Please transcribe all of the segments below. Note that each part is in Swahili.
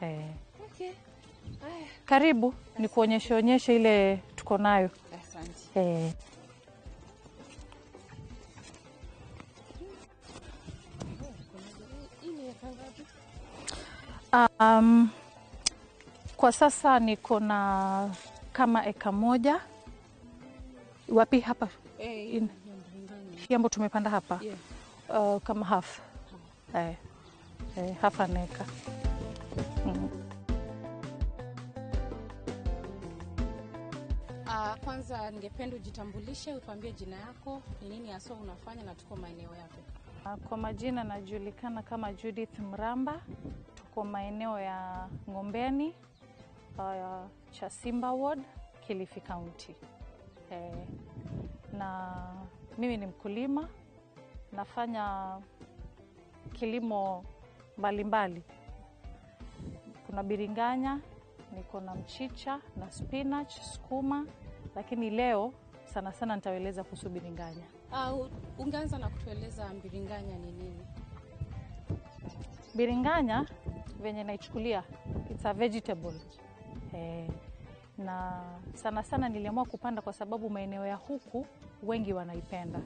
Okay. Karibu ni kuonyeshe ile tuko nayo. Asante. Kwa sasa niko na kama eka moja. Wapi hapa? Hiambo tumepanda hapa. Yeah. Kama half. Half an acre. Kwanza ningependa ujitambulishe, utuambie jina yako, ni nini hasa unafanya na tuko maeneo yako. Kwa majina najulikana kama Judith Mramba. Tuko maeneo ya Ngombeni, Chasimba Ward, Kilifi County. Na mimi ni mkulima, nafanya kilimo mbalimbali. Kuna biringanya, niko na mchicha na spinach, sukuma, lakini leo sana sana nitaeleza kuhusu biringanya. Ungeanza na kutueleza biringanya ni nini? Biringanya venye naichukulia, it's a vegetable. Na sana sana niliamua kupanda kwa sababu maeneo ya huku wengi wanaipenda.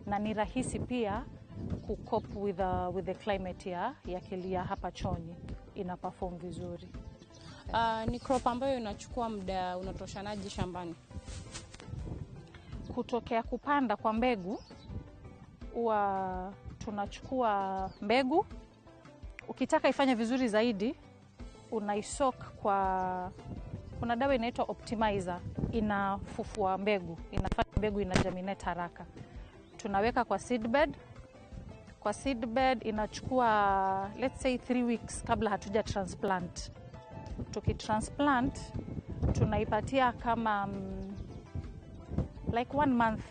Na ni rahisi pia kucope with the climate ya Kelia hapa Chonyi, ina perform vizuri. Ni crop ambayo inachukua muda unatoshanaje shambani? Kutokea kupanda kwa mbegu, huwa tunachukua mbegu. Ukitaka ifanye vizuri zaidi, unaisok kuna dawa inaitwa Optimizer, inafufua mbegu, inafanya mbegu inagerminate haraka. Tunaweka kwa seedbed. Kwa seedbed inachukua let's say 3 weeks kabla hatuja transplant. Tukitransplant tunaipatia kama like 1 month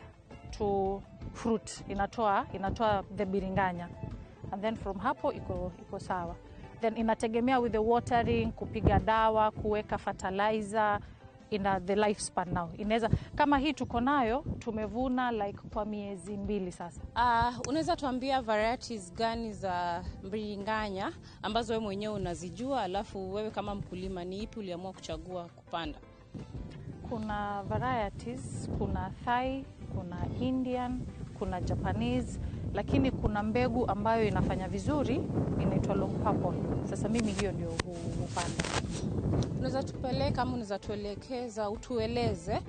to fruit, inatoa the biringanya, and then from hapo iko sawa. Then inategemea with the watering, kupiga dawa, kuweka fertilizer, the lifespan now. Inaweza kama hii tuko nayo tumevuna like kwa miezi 2 sasa. Unaweza tuambia varieties gani za biringanya ambazo wewe mwenyewe unazijua, alafu wewe kama mkulima ni ipi uliamua kuchagua kupanda? Kuna varieties, kuna Thai, kuna Indian, kuna Japanese, lakini kuna mbegu ambayo inafanya vizuri inaitwa long purple. Sasa mimi hiyo ndio hupanda. Unaweza tupeleka kama unaweza tuelekeza, utueleze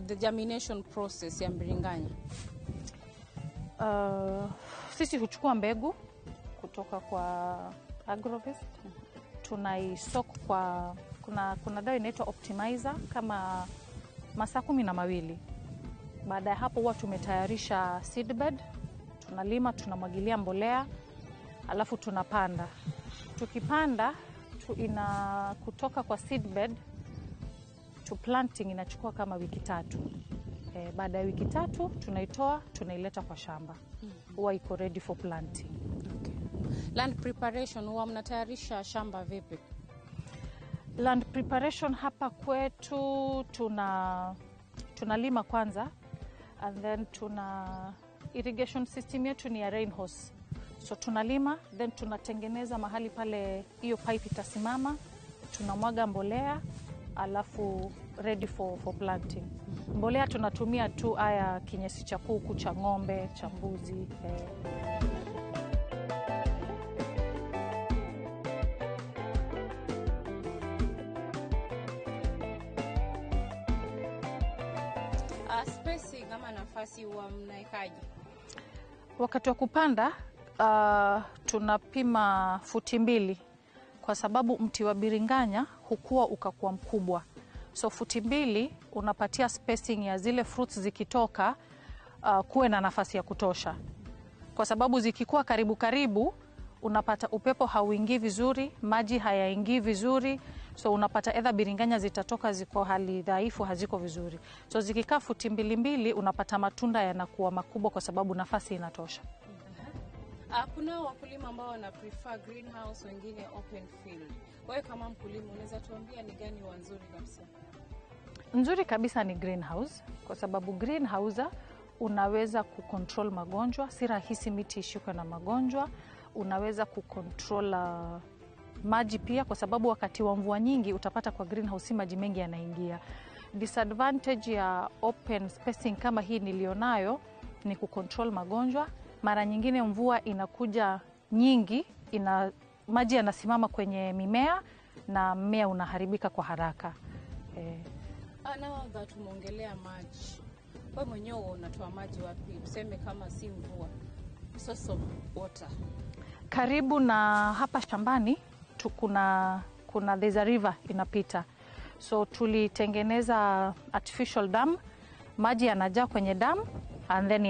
the germination process ya biringanya? Sisi huchukua mbegu kutoka kwa Agrovet. Tunaisok kwa kuna dawa inaitwa Optimizer kama masaa 12. Baada ya hapo huwa tumetayarisha seedbed, tunalima, tunamwagilia mbolea, alafu tunapanda. Tukipanda kutoka kwa seedbed to planting inachukua kama wiki 3. Baada ya wiki 3 tunaitoa, tunaileta kwa shamba. Huwa iko ready for planting. Okay. Land preparation, huwa mnatayarisha shamba vipi? Land preparation hapa kwetu tunalima kwanza, and then irrigation system yetu ni ya rain hose. So tunalima, then tunatengeneza mahali pale hiyo pipe itasimama, tunamwaga mbolea, alafu ready for planting. Mbolea tunatumia tu haya kinyesi cha kuku, cha ng'ombe, cha mbuzi. Spacing kama nafasi huwa mnaekaje? Wakati wa kupanda tunapima futi 2 kwa sababu mti wa biringanya hukua ukakuwa mkubwa. So futi 2 unapatia spacing ya zile fruits zikitoka kuwe na nafasi ya kutosha. Kwa sababu zikikuwa karibu unapata upepo hauingii vizuri, maji hayaingii vizuri. So unapata either biringanya zitatoka ziko hali dhaifu, haziko vizuri. So zikikaa futi 2 unapata matunda yanakuwa makubwa kwa sababu nafasi inatosha. Kuna wakulima ambao wana prefer greenhouse, wengine open field. Wewe kama mkulima unaweza tuambia ni gani nzuri kabisa? Nzuri kabisa ni greenhouse, kwa sababu greenhouse unaweza kucontrol magonjwa. Si rahisi miti ishikwe na magonjwa. Unaweza kucontrol maji pia, kwa sababu wakati wa mvua nyingi utapata kwa greenhouse maji mengi yanaingia. Disadvantage ya open spacing kama hii nilionayo ni kucontrol magonjwa. Mara nyingine mvua inakuja nyingi, maji yanasimama kwenye mimea na mmea unaharibika kwa haraka. Now tumeongelea maji, wewe mwenyewe unatoa maji wapi? Tuseme kama si mvua, source of water. Karibu na hapa shambani kuna there's a river inapita, so tulitengeneza artificial dam. Maji yanajaa kwenye dam and then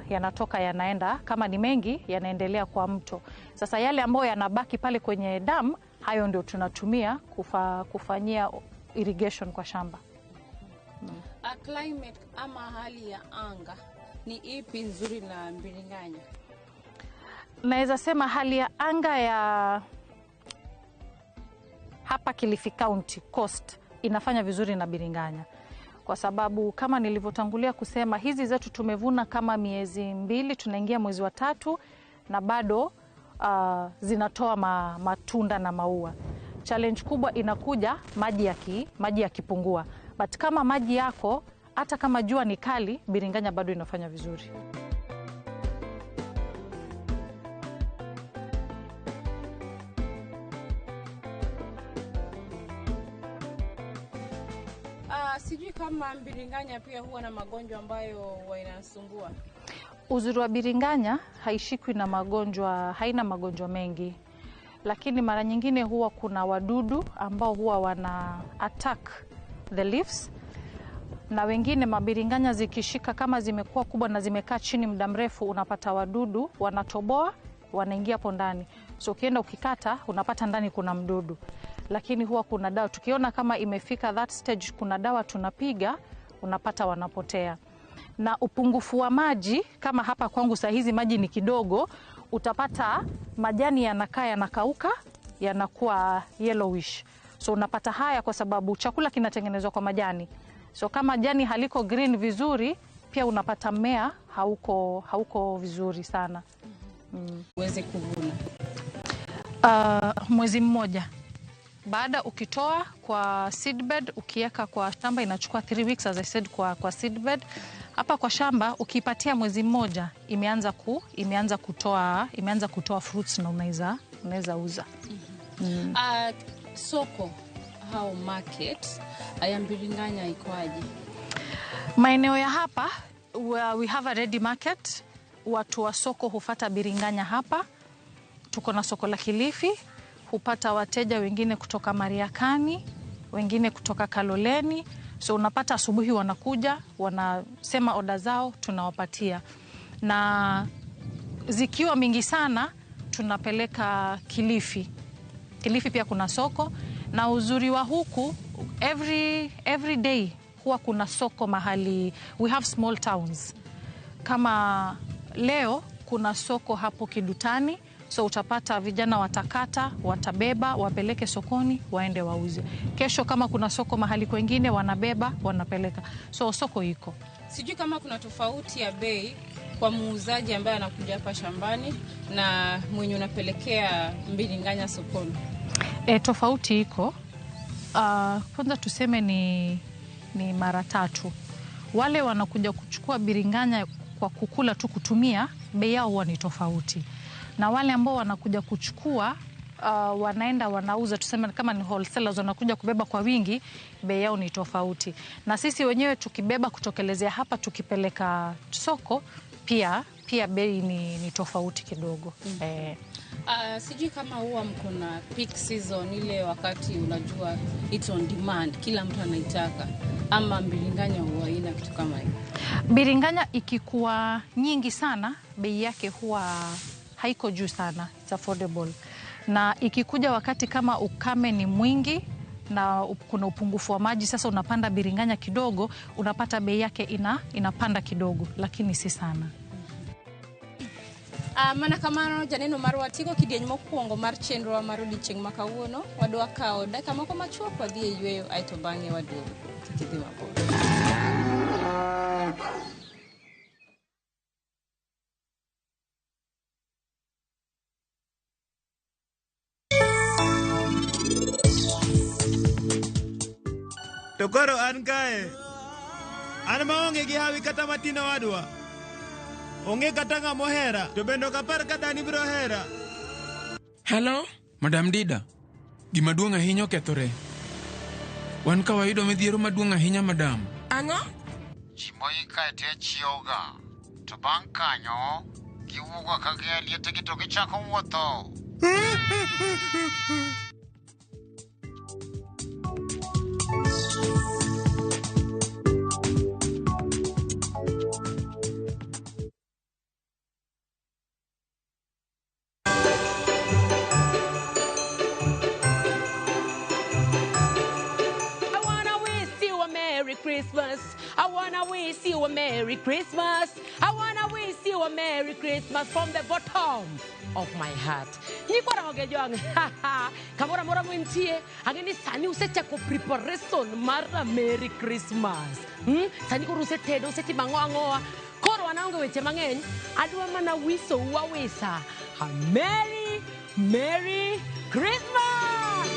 yanatoka yanaenda, kama ni mengi yanaendelea kwa mto. Sasa yale ambayo yanabaki pale kwenye dam, hayo ndio tunatumia kufanyia irrigation kwa shamba. Climate ama hali ya anga ni ipi nzuri na Mbiringanya? Naweza sema hali ya anga ya hapa Kilifi County Coast inafanya vizuri na Mbiringanya, kwa sababu kama nilivyotangulia kusema, hizi zetu tumevuna kama miezi 2, tunaingia mwezi wa 3 na bado zinatoa matunda na maua. Challenge kubwa inakuja maji yakipungua, but kama maji yako, hata kama jua ni kali, Mbiringanya bado inafanya vizuri. Sijui kama Mbiringanya pia huwa na magonjwa ambayo yanasumbua. Uzuri wa Mbiringanya haishikwi na magonjwa, haina magonjwa mengi, lakini mara nyingine huwa kuna wadudu ambao huwa wana attack the leaves, na wengine Mbiringanya zikishika kama zimekuwa kubwa na zimekaa chini muda mrefu, unapata wadudu wanatoboa, wanaingia hapo ndani. So ukienda ukikata unapata ndani kuna mdudu, lakini huwa kuna dawa. Tukiona kama imefika that stage, kuna dawa tunapiga, unapata wanapotea. Na upungufu wa maji, kama hapa kwangu saa hizi maji ni kidogo, utapata majani yanakauka, yanakuwa yellowish. So unapata haya kwa sababu chakula kinatengenezwa kwa majani. So kama jani haliko green vizuri, pia unapata mmea hauko vizuri sana. Uweze kuvuna mwezi mmoja. Baada ukitoa kwa seedbed, ukiweka kwa shamba inachukua 3 weeks as I said kwa seedbed. Hapa kwa shamba ukipatia mwezi mmoja, imeanza kutoa fruits na unaweza uza. Soko au market ya Mbiringanya ikoaje? Maeneo ya hapa we have a ready market. Watu wa soko hufata Mbiringanya hapa. Tuko na soko la Kilifi, hupata wateja wengine kutoka Mariakani, wengine kutoka Kaloleni. So unapata asubuhi wanakuja, wanasema oda zao, tunawapatia. Na zikiwa mingi sana, tunapeleka Kilifi. Kilifi pia kuna soko, na uzuri wa huku, every day huwa kuna soko mahali. We have small towns. Kama leo kuna soko hapo Kidutani, so utapata vijana watakata, watabeba, wapeleke sokoni, waende wauze. Kesho kama kuna soko mahali kwengine, wanabeba, wanapeleka. So soko iko. Sijui kama kuna tofauti ya bei kwa muuzaji ambaye anakuja hapa shambani na mwenye unapelekea Mbiringanya sokoni. Tofauti iko. Kwanza tuseme ni mara 3. Wale wanakuja kuchukua Mbiringanya kwa kukula tu, kutumia, bei yao huwa ni tofauti. Na wale ambao wanakuja kuchukua, wanaenda wanauza, tuseme kama ni wholesalers wanakuja kubeba kwa wingi, bei yao ni tofauti. Na sisi wenyewe tukibeba kutokelezea hapa tukipeleka soko, pia bei ni tofauti kidogo. Sijui kama huwa mko na peak season, ile wakati unajua it's on demand, kila mtu anaitaka, ama Mbiringanya huwa ina kitu kama hiyo? Mbiringanya ikikuwa nyingi sana, bei yake huwa haiko juu sana, it's affordable. Na ikikuja wakati kama ukame ni mwingi na kuna upungufu wa maji, sasa unapanda Mbiringanya kidogo, unapata bei yake inapanda kidogo, lakini si sana. Mana kamano janeno marwa tiko kidieny mokwongo mar chenro wa marudi chieng' makawuono, wadwa kao dakika moko machuok wadhi e yweyo aito bang'e waduogo. Kik idhi mabor. To koro an kae. An maonge gi hawi kata matino wadwa. Onge kata ng'ama ohera, to bende ok apar ka dani biro hera. Hello, Madam Dida. Gima duong' ahinya okethore. Wan ka wayudo midhiero maduong' ahinya, madam. Ang'o? Chimoyi kae te chiewoga. To bang' kanyo, giwuoga ka gia lietegi to gichako wuotho. I wanna wish you a Merry Christmas. I wanna wish you a Merry Christmas from the bottom of my heart. Niko na hoge jong. Kamora mora mwintie. Ageni sani usechako preparation mara Merry Christmas. Sani ko usete useti mangoa. Koro wanaonge weche mang'eny. Adwa mana wiso uwawesa. A Merry Christmas.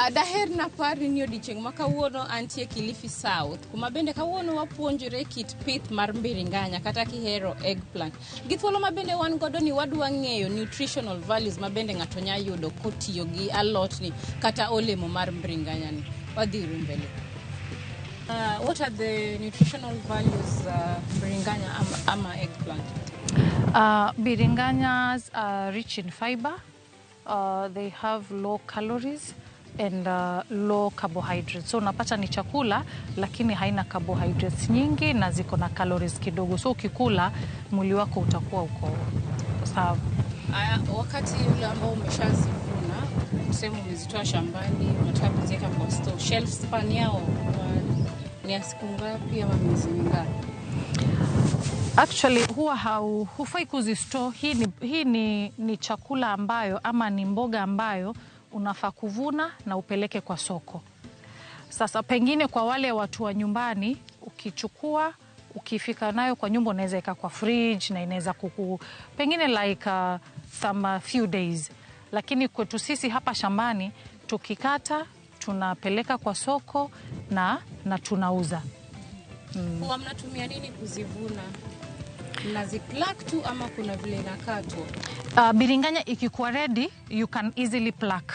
Daher na pari ni odichieng' ma kawuono antie Kilifi South, kuma bende kawuono wapuonjore kit pith mar mbiringanya kata kihero eggplant. Githuolo ma bende wan godo ni wadwa ng'eyo nutritional values ma bende ng'ato nya yudo kotiyo gi alot ni kata olemo mar mbiringanya ni. Wadhiru mbele. What are the nutritional values mbiringanya ama eggplant? Biringanyas are rich in fiber. They have low calories and low carbohydrates. So unapata ni chakula lakini haina carbohydrates nyingi na ziko na calories kidogo. So ukikula mwili wako utakuwa uko sawa. Wakati ule ambao umeshazivuna, sema umezitoa shambani, unataka kuziweka kwa store, shelf span yao ni siku ngapi ama miezi mingapi? Actually huwa hufai kuzistore. Hii ni chakula ambayo ama ni mboga ambayo unafaa kuvuna na upeleke kwa soko. Sasa pengine kwa wale watu wa nyumbani, ukichukua, ukifika nayo kwa nyumba unaweza weka kwa fridge na inaweza pengine like some few days. Lakini kwetu sisi hapa shambani, tukikata, tunapeleka kwa soko na tunauza. Huwa mnatumia nini kuzivuna? Mnaziplug tu ama kuna vile inakatwa? Biringanya ikikuwa ready, you can easily pluck.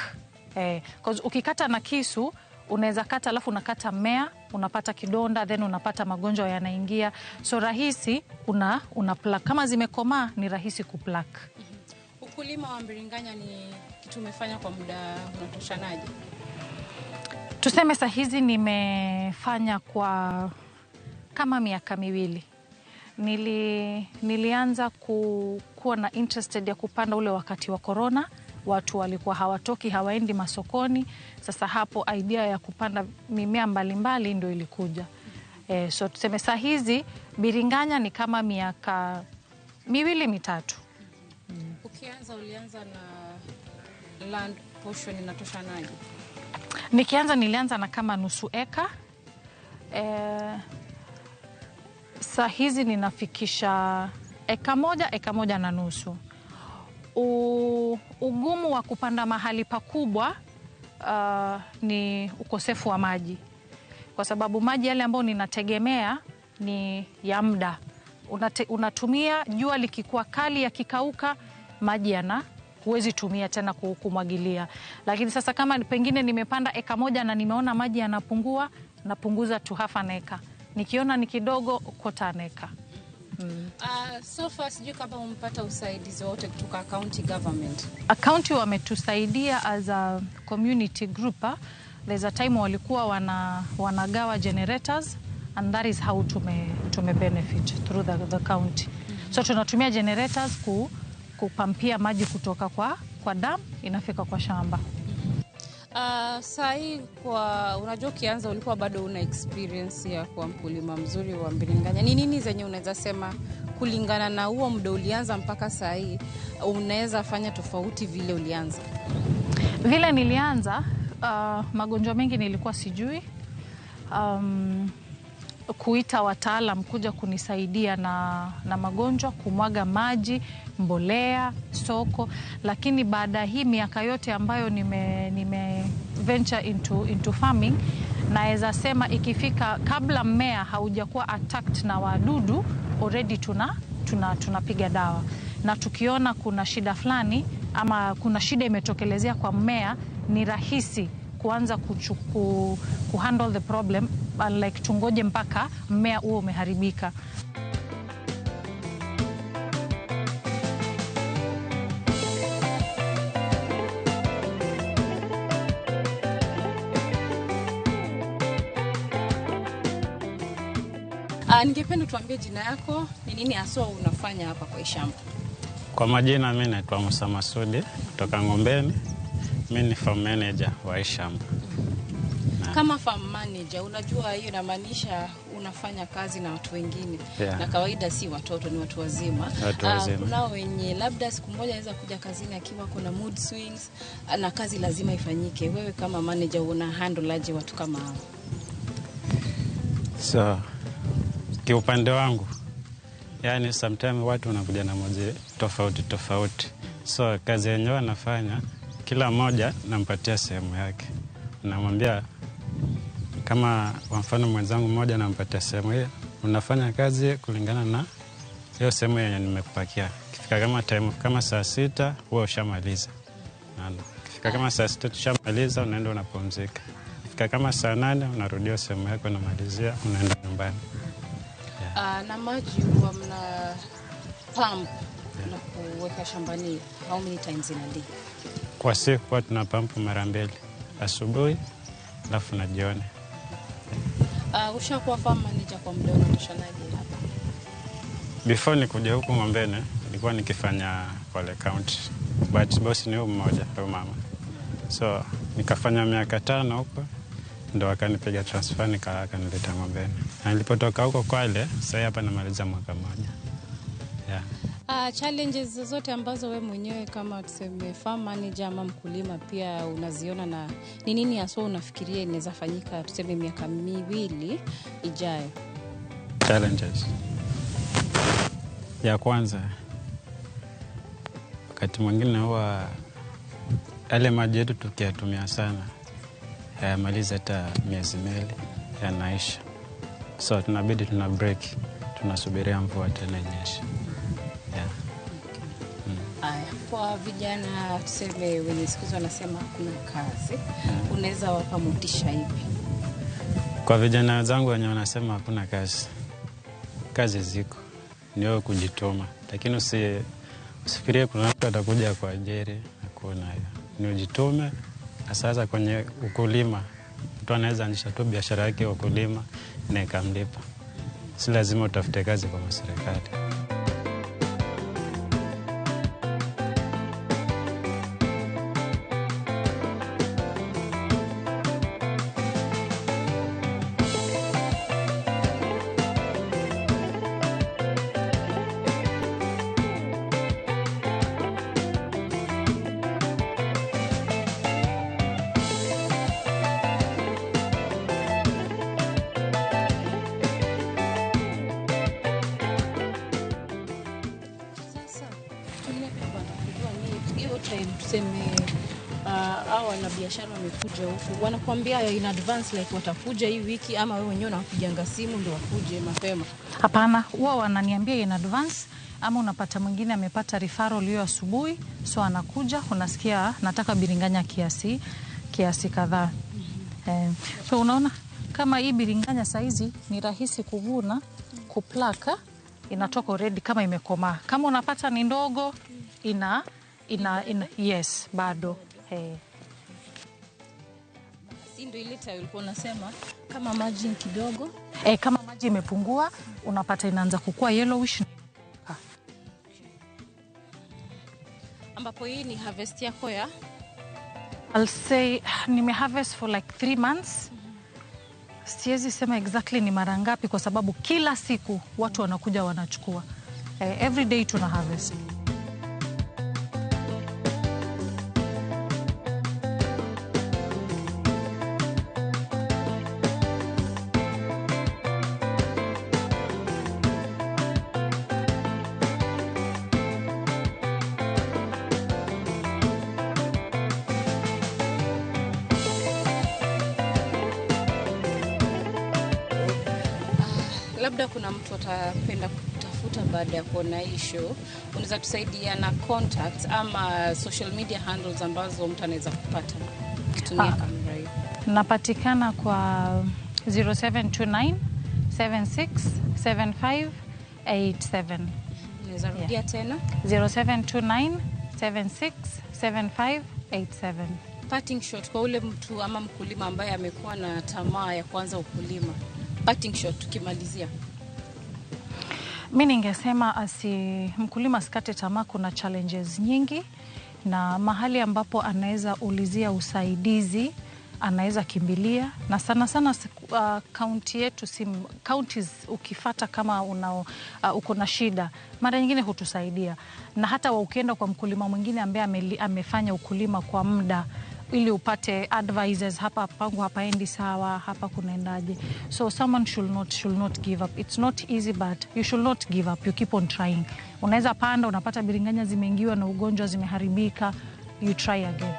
Because ukikata na kisu, unaweza kata alafu unakata mmea, unapata kidonda, then unapata magonjwa yanaingia. So rahisi una pluck. Kama zimekomaa ni rahisi kupluck. Ukulima wa mbiringanya ni kitu umefanya kwa muda unatoshanaje? Tuseme saa hizi nimefanya kwa kama miaka 2. Nilianza kuwa na interested ya kupanda ule wakati wa corona. Watu walikuwa hawatoki, hawaendi masokoni. Sasa hapo idea ya kupanda mimea mbalimbali ndio ilikuja. So tuseme saa hizi biringanya ni kama miaka 2-3. Ukianza ulianza na land portion inatoshanaje? Nilianza na kama nusu eka. Saa hizi ninafikisha eka moja na nusu. Ugumu wa kupanda mahali pakubwa ni ukosefu wa maji. Kwa sababu maji yale ambayo ninategemea ni ya muda. Unatumia, jua likikuwa kali yakikauka, maji huwezi tumia tena kumwagilia. Lakini sasa kama pengine nimepanda eka moja na nimeona maji yanapungua, napunguza to half an acre. Nikiona ni kidogo, quarter an acre. So far sijui kama umpata usaidizi wote kutoka county government. County wametusaidia as a community group. There's a time walikuwa wanagawa generators and that is how tume benefit through the county. So tunatumia generators kupampia maji kutoka kwa dam inafika kwa shamba. Sahi unajua ukianza ulikuwa bado una experience ya kuwa mkulima mzuri wa mbiringanya. Ni nini zenye unaweza sema kulingana na huo muda ulianza mpaka sahi unaweza fanya tofauti vile ulianza? Vile nilianza, magonjwa mengi nilikuwa sijui. Kuita wataalam kuja kunisaidia na magonjwa, kumwaga maji, mbolea, soko. Lakini baada hii miaka yote ambayo nime venture into farming, naweza sema ikifika kabla mmea haujakuwa attacked na wadudu, already tunapiga dawa. Na tukiona kuna shida fulani ama kuna shida imetokelezea kwa mmea, ni rahisi kuanza kuhandle the problem, like tungoje mpaka mmea huo umeharibika. Ningependa tuambie jina yako, ni nini haswa unafanya hapa kwa shamba? Kwa majina mimi naitwa Musa Masudi kutoka Ngombeni. Mimi ni farm manager wa shamba. Kama farm manager, unajua hiyo inamaanisha unafanya kazi na watu wengine. Na kawaida si watoto, ni watu wazima. Kuna wenye labda siku moja anaweza kuja kazini akiwa kuna mood swings na kazi lazima ifanyike. Wewe kama manager una handle aje watu kama hao? So, kiupande wangu, yani sometimes watu wanakuja na moja tofauti. So, kazi yenyewe nafanya, kila mmoja nampatia sehemu yake. Namwambia kama kwa mfano mwenzangu mmoja nampatia sehemu hiyo, unafanya kazi kulingana na hiyo sehemu yenye nimekupakia. Kifika kama time kama saa 6 wewe ushamaliza. Kifika kama saa 6 ushamaliza, unaenda unapumzika. Kifika kama saa 8 unarudia sehemu yako unamalizia, unaenda nyumbani. Na maji huwa mna pump na kuweka shambani how many times in a day? Kwa siku tuna pump mara 2, asubuhi alafu na jioni. Ushakuwa farm manager kwa muda unatoshanaje hapa? Before nikuja huku Ngombeni nilikuwa nikifanya Kwale County, but boss ni mmoja au mama. So nikafanya miaka 5 huko, ndo akanipiga transfer nikanileta Ngombeni. Na nilipotoka huko Kwale, sasa hapa namaliza mwaka mmoja. Challenges zote ambazo we mwenyewe kama tuseme farm manager ama mkulima pia unaziona, na ni nini hasa unafikiria inaweza fanyika tuseme miaka 2 ijayo? Challenges ya kwanza, wakati mwingine huwa yale maji yetu tukiyatumia sana hayamaliza hata miezi 2 yanaisha. So tunabidi tuna break, tunasubiria mvua tena inyeshe. Kwa vijana tuseme wenye siku hizi wanasema hakuna kazi, unaweza wapa motisha ipi? Kwa vijana wenzangu wenye wanasema hakuna kazi, kazi ziko, ni wewe kujituma. Lakini usifikirie kuna mtu atakuja kwa ajiri, hakuna hiyo. Ni ujitume. Sasa kwenye ukulima, mtu anaweza anzisha tu biashara yake ya ukulima na ikamlipa. Si lazima utafute kazi kwa serikali. Na biashara wamekuja huku, wanakuambia in advance like watakuja hii wiki, ama wewe mwenyewe unapiga simu ndio wakuje mapema? Hapana, huwa wananiambia in advance, ama unapata mwingine amepata referral hiyo asubuhi, so anakuja, unasikia nataka biringanya kiasi kadhaa. So unaona kama hii biringanya saizi ni rahisi kuvuna, kuplaka, inatoka already kama imekomaa. Kama unapata ni ndogo, yes, bado. Ndio ile tayo ulikuwa unasema kama maji kidogo, kama maji imepungua unapata inaanza kukua yellowish. Ambapo hii ni harvest yako ya? I'll say nime harvest for like 3 months. Siwezi sema exactly ni mara ngapi kwa sababu kila siku watu wanakuja wanachukua. Every day tuna harvest. labda kuna mtu atapenda kutafuta baada ya kuona hii show, unaweza tusaidia na contact ama social media handles ambazo mtu anaweza kupata kutumia kamera hiyo? Napatikana kwa 0729 767587. Unaweza rudia tena? 0729 767587. Parting shot kwa ule mtu ama mkulima ambaye amekuwa na tamaa ya kuanza ukulima. Parting shot tukimalizia. Mimi ningesema mkulima asikate tamaa, kuna challenges nyingi na mahali ambapo anaweza ulizia usaidizi anaweza kimbilia, na sana sana county yetu counties ukifata kama uko na shida mara nyingine hutusaidia, na hata ukienda kwa mkulima mwingine ambaye amefanya ukulima kwa muda ili upate advices, hapa pangu hapaendi sawa, hapa kunaendaje. So someone should not give up. It's not easy, but you should not give up. You keep on trying. Unaweza panda, unapata biringanya zimeingiwa na ugonjwa, zimeharibika, you try again.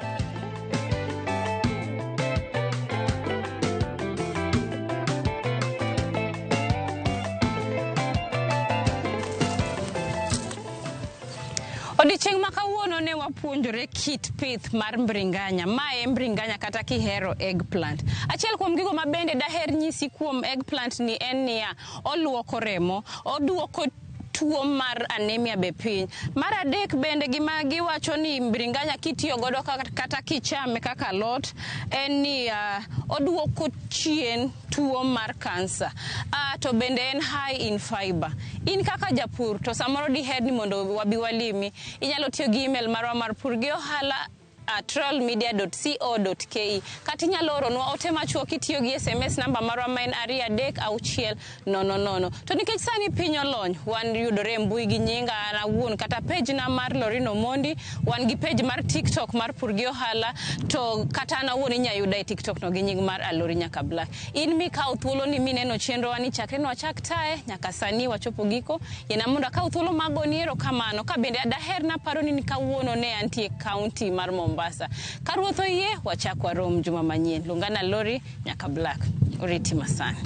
Odiochieng' ma kawuono ne wapuonjore kit pith mar mbringanya. Mae mbringanya kata kihero eggplant. Achiel kuom gigo ma bende daher nyisi kuom eggplant ni en niya, oluoko remo, oduoko tuo mar anemia be piny. Mar adek bende gima giwacho ni mbringanya kitiyo godo kata kichame kaka lot en ni oduoko chien tuo mar kansa. To bende en high in fiber. In kaka japur to samoro diher ni mondo wabi walimi, inyalo tiyo gi email marwa mar purgiohala@royalmedia.co.ke. Kati nyalo oronwa ote machuok kitiyo gi SMS namba marwa maen 236000. To nikech sani piny olony, wan yudore mbui gi nyinga an awuon kata page na mar Lorraine Omondi, wan gi page mar TikTok mar Purgiohala, to kata an awuon inyayuda e TikTok no gi nying mar Alori Nyaka Black. In mikaw thuolo ni mineno chenro wani chakre no wachak tae nyaka sani wachopo giko, yena mondo akaw thuolo magoni erokamano. Ka bende adaher na paro ni kawuono ne antie county mar Mombasa. Karuoth oyie wachak warom juma manyien. Lungana Lori Nyaka Black. Oriti masani.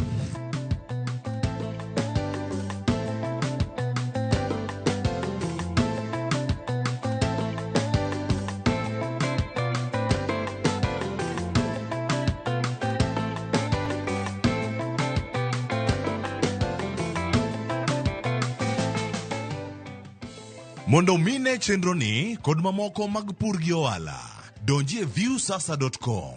Mondo mine chenro ni kod mamoko mag Purgiohala, donji e viewsasa.com.